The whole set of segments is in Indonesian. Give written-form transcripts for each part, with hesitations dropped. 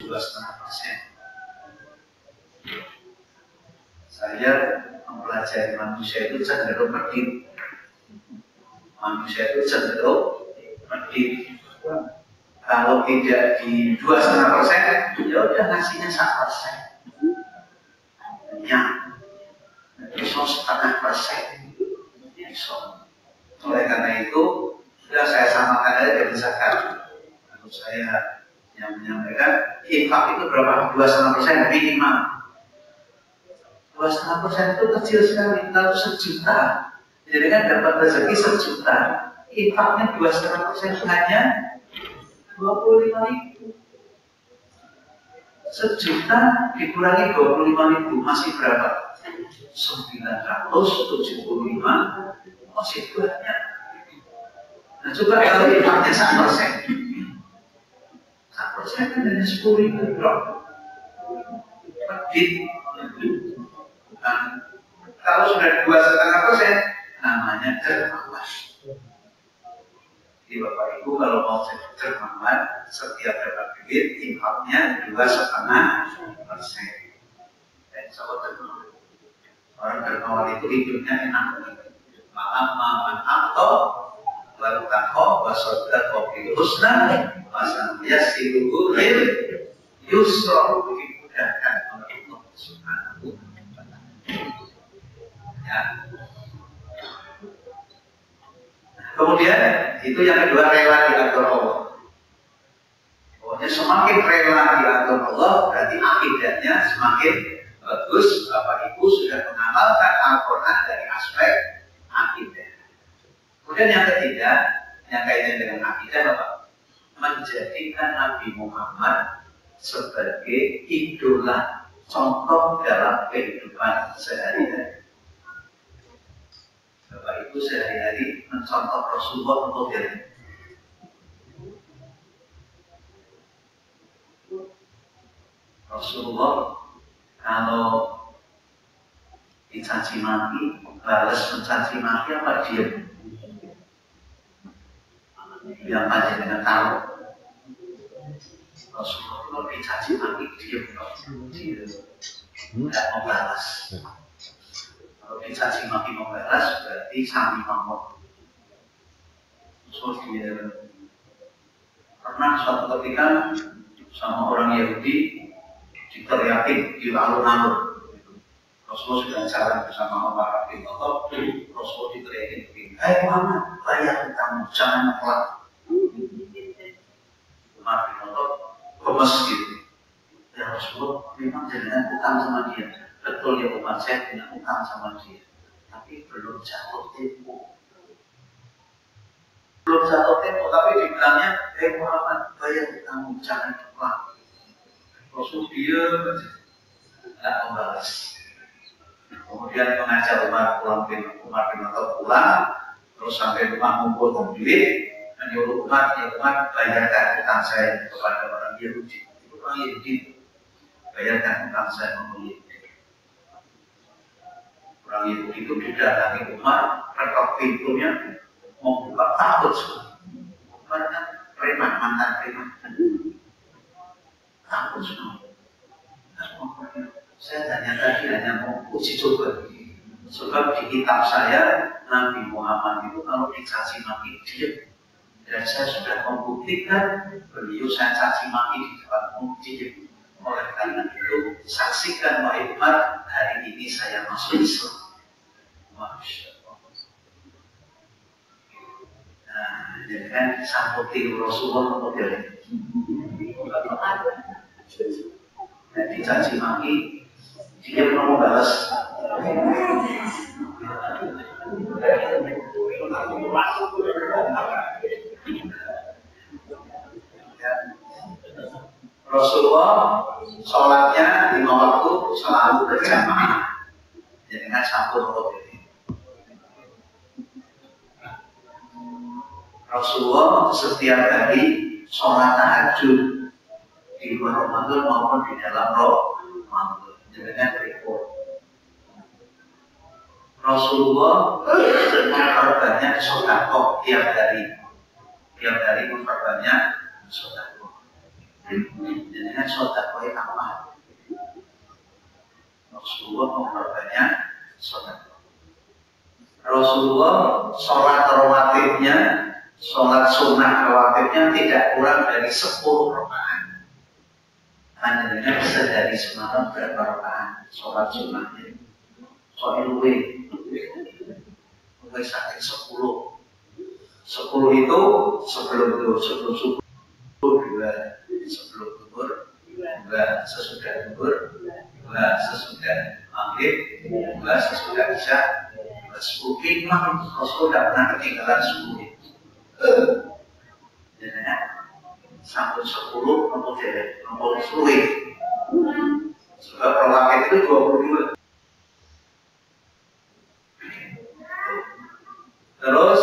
2,5%. Saya mempelajari manusia itu cenderung medit. Manusia itu cenderung medit. Kalau tidak di 2,5%, ya udah ngasihnya 1%. Ya, bisa 0,5%. Bisa. Oleh karena itu, sudah saya samakan aja dengan zakat. Kalau saya yang menyampaikan, infak itu berapa? 2,5% minimal. 2,5% itu kecil sekali. Kalau 1 juta, jadi kan dapat rezeki 1 juta, infaknya 2,5% hanya 25.000. 1 juta dikurangi 25.000 masih berapa? 975, masih banyak. Nah coba kalau infaknya 1%, 1% kan hanya 10.000 bro. Nah, kalau sudah 2,5%, namanya dermawan. Jadi Bapak Ibu kalau mau jadi dermawan, setiap dapat duit infaknya 2,5%. Dan sobat dermawan, orang dermawan itu hidupnya enak. Ma'aman atau baru takoh wasoda kopi husna pasang yasiluhu lil yusra, dimudahkan oleh Allah Subhanahu wa ta'ala. Ya. Kemudian itu yang kedua, rela diatur Allah. Pokoknya semakin rela diatur Allah, berarti akidahnya semakin bagus. Bapak Ibu sudah mengamalkan Al-Quran dari aspek akidah. Kemudian yang ketiga, yang kaitan dengan akidah apa? Menjadikan Nabi Muhammad sebagai idola, contoh dalam kehidupan sehari-hari. Bapak Ibu sehari-hari mencontoh Rasulullah untuk diri. Rasulullah kalau dicaci maki, balas mencaci maki apa diam? Yang aja dengan tahu. Rasulullah kalau dicaci maki diam, tidak mau balas. Kalau dicaci maki mau balas berarti sami mamut. So dia pernah suatu ketika sama orang Yahudi diteriakin di alun-alun. Rasulullah sedang jalan bersama Umar bin Khattab. Rasulullah diteriakin begini, "Hai Muhammad, bayar kamu, jangan ngelak." Umar bin Khattab gemes gitu. Ya Rasulullah, memang jangan utang sama dia. Betul ya Umar, saya punya utang sama dia, tapi belum jatuh tempo. Belum jatuh tempo, tapi dibilangnya, "Hei Muhammad, bayar utangmu, jangan lupa." Rasul dia tidak membalas. Kemudian mengajak Umar bin Khattab pulang, terus sampai rumah ngumpul duit, menyuruh Umar, "Ya Umar, bayarkan utang saya kepada orang Yahudi." Orang Yahudi, bayarkan utang saya kepada Yahudi. Orang Yahudi itu didatangi Umar, ketok pintunya, mau buka, takut sekali. Umar kan preman, mantan preman, takut sekali. Saya hanya mau uji coba. Sebab di kitab saya, Nabi Muhammad itu kalau dicaci maki diam. Dan saya sudah membuktikan beliau saya caci maki di depan diam. Oleh karena itu, saksikan wahai Umar, hari ini saya masuk Islam. Masya Allah. Nah, jadi kan sambutin Rasulullah model. Nah, dicaci maki, dia mau balas. Rasulullah sholatnya 5 waktu selalu berjamaah. Jadi kan sambut untuk ini. Rasulullah setiap hari sholat tahajud di luar Ramadan maupun di dalam Ramadan. Jadi kan berikut. Rasulullah memperbanyak sedekah tiap hari. Tiap hari memperbanyak sedekah. Dengan sodakoh apa? Rasulullah memperbanyak sodakoh. Rasulullah sholat rawatibnya, sholat sunnah rawatibnya tidak kurang dari 10 rakaat. Hanya sehari semalam berapa rakaat sholat sunnahnya? Soal luwe sampai 10. 10 itu sebelum subuh 2, sebelum zuhur 2, sesudah zuhur 2, sesudah maghrib 2, sesudah isya 10. Memang Rasul tidak pernah ketinggalan 10. Jadi sampai 10 nomor sulit. Sebab rawatib itu 22. Terus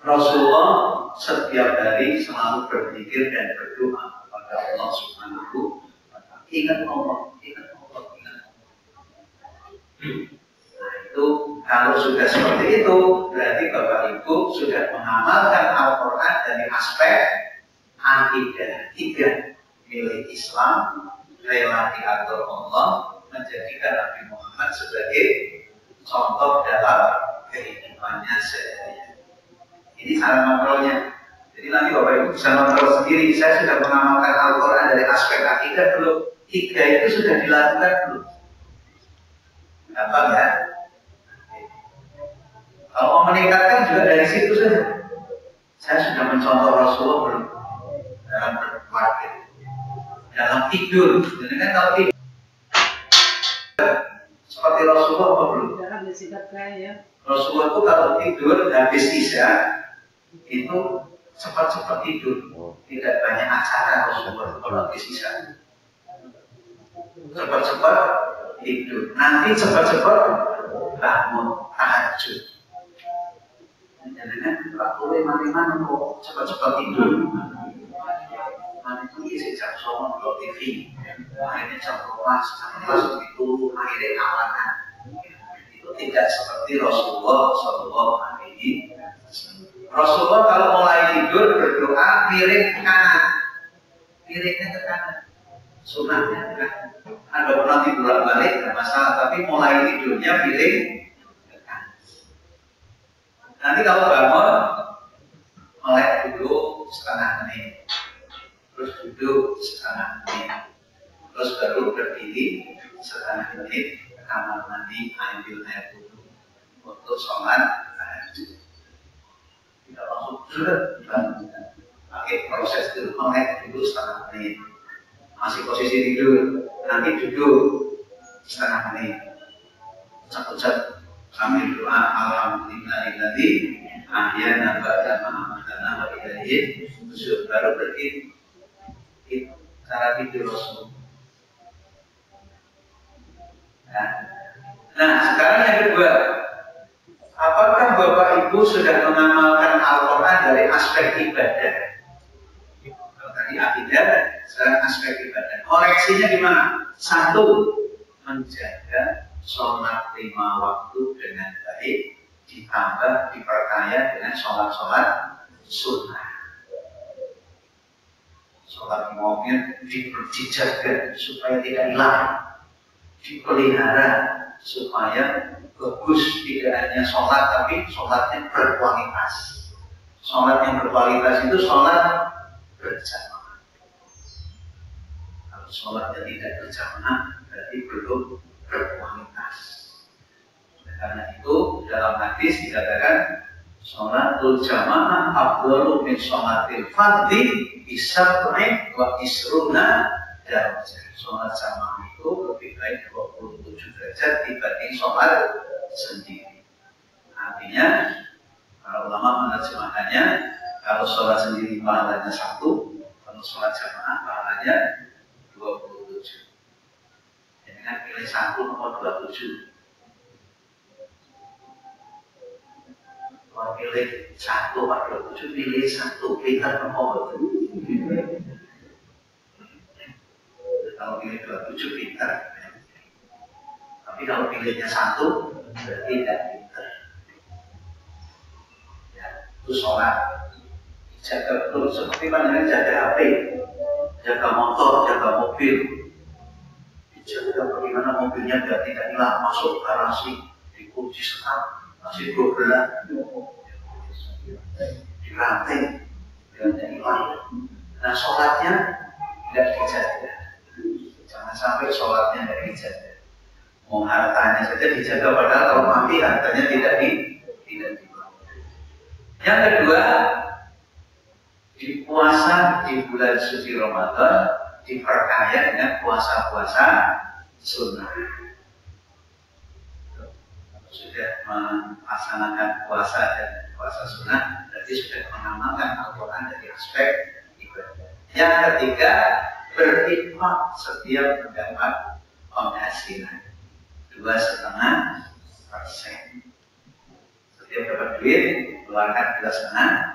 Rasulullah setiap hari selalu berzikir dan berdoa kepada Allah Subhanahu wa Ta'ala. Ingat Allah, ingat Allah, ingat Allah. Nah itu kalau sudah seperti itu berarti Bapak Ibu sudah mengamalkan Al-Quran dari aspek akidah. 3, milik Islam, rela diatur Allah, menjadikan Nabi Muhammad sebagai contoh dalam kehidupannya sehari-hari. Ini cara kontrolnya. Jadi nanti Bapak Ibu bisa kontrol sendiri. Saya sudah mengamalkan Al-Quran dari aspek akidah belum? 3 itu sudah dilakukan belum? Gampang ya? Kalau mau meningkatkan juga dari situ saja. Saya sudah mencontoh Rasulullah belum? Dalam berpikir, dalam tidur. Jadi kan kalau tidur seperti Rasulullah apa belum? Rasulullah itu kalau tidur habis isya itu cepat-cepat tidur, tidak banyak acara Rasulullah kalau habis isya. Cepat-cepat tidur, nanti cepat-cepat bangun tahajud. Jadi kan waktu lima kok cepat-cepat tidur. Nanti isi jam 9 kalau TV, akhirnya jam 12 itu akhirnya kalangan. Itu tidak seperti Rasulullah Shallallahu Alaihi Wasallam. Rasulullah kalau mulai tidur berdoa miring ke kanan, miringnya ke kanan, sunnahnya ke kanan. Ada pun nanti bolak-balik tidak masalah, tapi mulai tidurnya miring ke kanan. Nanti kalau bangun melek dulu setengah menit. Terus duduk setengah menit, terus baru berdiri setengah menit ke kamar mandi ambil air wudhu untuk sholat tahajud. Tidak langsung bangun, pakai proses dulu melek dulu setengah menit, masih posisi tidur, nanti duduk setengah menit, ucap-ucap sambil doa alhamdulillahilladzi ahyana ba'da ma amatana wa ilaihi nusyur, baru berdiri. Itu cara tidur Rasul. Nah, sekarang yang kedua, apakah Bapak Ibu sudah mengamalkan Al-Quran dari aspek ibadah? Kalau tadi akidah, sekarang aspek ibadah. Koreksinya gimana? 1, menjaga sholat 5 waktu dengan baik, ditambah diperkaya dengan sholat-sholat sunnah. Sholat maunya dijaga supaya tidak hilang, dipelihara supaya bagus, tidak hanya sholat tapi sholatnya berkualitas. Sholat yang berkualitas itu sholat berjamaah. Kalau sholatnya tidak berjamaah berarti belum berkualitas. Karena itu dalam hadis dikatakan sholatul jamaah afdalu min sholatil fardhi bisab'in wa isruna darajah. Sholat jamaah itu lebih baik 27 derajat dibanding sholat sendiri. Artinya para ulama menerjemahkannya, kalau sholat sendiri pahalanya 1, kalau sholat jamaah pahalanya 27. Jadi kan pilih 1 nomor 27. Kalau pilih 1 atau 27, pilih 1, pintar nomor. Kalau pilih 27 pintar. Tapi kalau pilihnya 1, berarti tidak pintar. Ya, itu sholat. Jaga betul, seperti pandangan jaga HP. jaga motor, jaga mobil, dijaga bagaimana mobilnya biar tidak hilang, masuk garasi, dikunci sekat, masih 12, dirantai, biar tidak hilang. Nah, sholatnya tidak dijaga. Jangan sampai sholatnya tidak dijaga. Mau hartanya saja dijaga, padahal kalau mati hartanya tidak dijaga. Yang kedua, di puasa di bulan suci Ramadan diperkaya dengan puasa-puasa sunnah. Sudah melaksanakan puasa dan puasa sunnah, berarti sudah mengamalkan Al-Quran dari aspek ibadah. Yang ketiga, berinfak setiap mendapat penghasilan 2,5%. Setiap dapat duit, keluarkan 2,5%.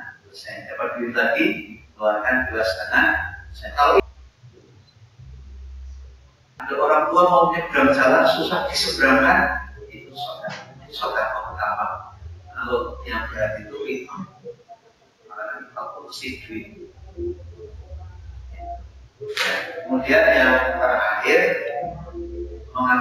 Dapat duit lagi, keluarkan 2,5%. Kalau ada orang tua mau nyebrang jalan susah diseberangkan, itu saudara pertama. Kalau yang berat itu karena itu mesti duit. Kemudian yang terakhir,